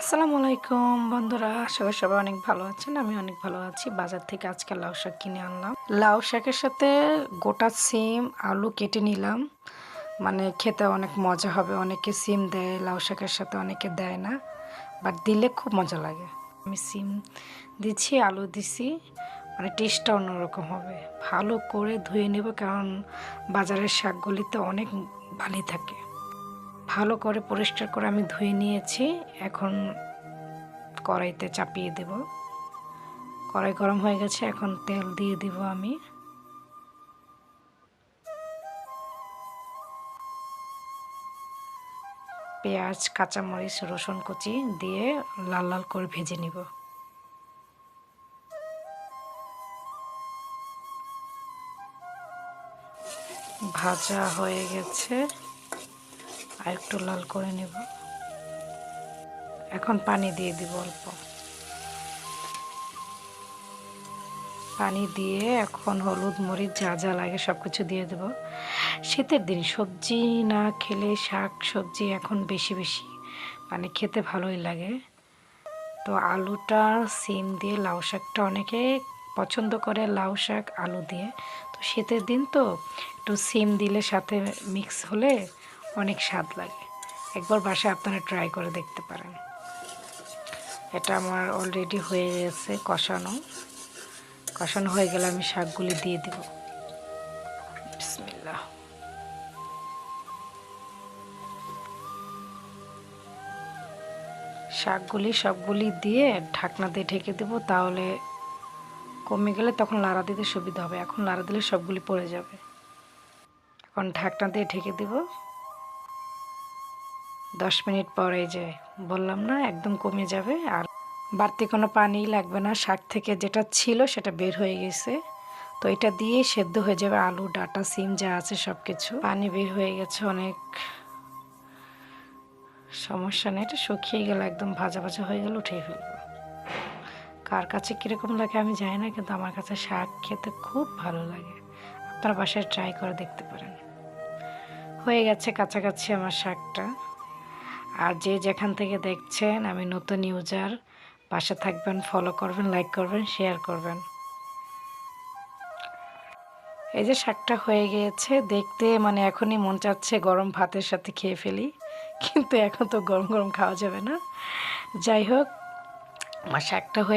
আসসালামু আলাইকুম বন্ধুরা, আশা করি সবাই অনেক ভালো আছেন। আমি অনেক ভালো আছি। বাজার থেকে আজকে লাউ শাক কিনে আনলাম। লাউ শাকের সাথে গোটা সিম আলু কেটে নিলাম, মানে খেতে অনেক মজা হবে। অনেকে সিম দেয় লাউ শাকের সাথে, অনেকে দেয় না, বাট দিলে খুব মজা লাগে। আমি সিম দিচ্ছি, আলু দিছি, মানে টেস্টটা অন্যরকম হবে। ভালো করে ধুয়ে নেব, কারণ বাজারের শাকগুলিতে অনেক বালি থাকে। ভালো করে পরিষ্কার করে আমি ধুয়ে নিয়েছি। এখন কড়াইতে চাপিয়ে দেব। কড়াই গরম হয়ে গেছে, এখন তেল দিয়ে দিব আমি। পেঁয়াজ, কাঁচামরিচ, রসুন কুচি দিয়ে লাল লাল করে ভেজে নিব। ভাজা হয়ে গেছে, আর একটু লাল করে নেব। এখন পানি দিয়ে দিব অল্প। পানি দিয়ে এখন হলুদ মরিচ যা যা লাগে সব কিছু দিয়ে দেব। শীতের দিন সবজি না খেলে শাক সবজি এখন বেশি বেশি মানে খেতে ভালোই লাগে। তো আলুটা সিম দিয়ে লাউ শাকটা অনেকে পছন্দ করে, লাউ শাক আলু দিয়ে। তো শীতের দিন তো একটু সিম দিলে সাথে মিক্স হলে অনেক স্বাদ লাগে। একবার বাসায় আপনারা ট্রাই করে দেখতে পারেন। এটা আমার অলরেডি হয়ে গেছে কষানো। কষানো হয়ে গেলে আমি শাকগুলি দিয়ে দিব। বিসমিল্লাহ। শাকগুলি সবগুলি দিয়ে ঢাকনা দিয়ে ঢেকে দেব, তাহলে কমে গেলে তখন লাড়া দিতে সুবিধা হবে। এখন লাড়া দিলে সবগুলি পড়ে যাবে। এখন ঢাকনা দিয়ে ঢেকে দেব। 10 মিনিট পরে যে বললাম না, একদম কমে যাবে, আর বাড়তি কোনো পানি লাগবে না। শাক থেকে যেটা ছিল সেটা বের হয়ে গেছে। তো এটা দিয়ে সেদ্ধ হয়ে যাবে, আলু ডাঁটা সিম যা আছে সব কিছু। পানি বের হয়ে গেছে অনেক, সমস্যা নেই। এটা শুকিয়ে গেলে একদম ভাজা ভাজা হয়ে গেলে উঠিয়ে ফেলবো। কার কাছে কীরকম লাগে আমি জানি না, কিন্তু আমার কাছে শাক খেতে খুব ভালো লাগে। আপনারা বাসায় ট্রাই করে দেখতে পারেন। হয়ে গেছে কাছাকাছি আমার শাকটা। আর যে যেখান থেকে দেখছেন, আমি নতুন ইউজার, পাশে থাকবেন, ফলো করবেন, লাইক করবেন, শেয়ার করবেন। এই যে শাকটা হয়ে গিয়েছে, দেখতে মানে এখনই মন চাচ্ছে গরম ভাতের সাথে খেয়ে ফেলি, কিন্তু এখন তো গরম গরম খাওয়া যাবে না। যাই হোক, আমার শাকটা হয়ে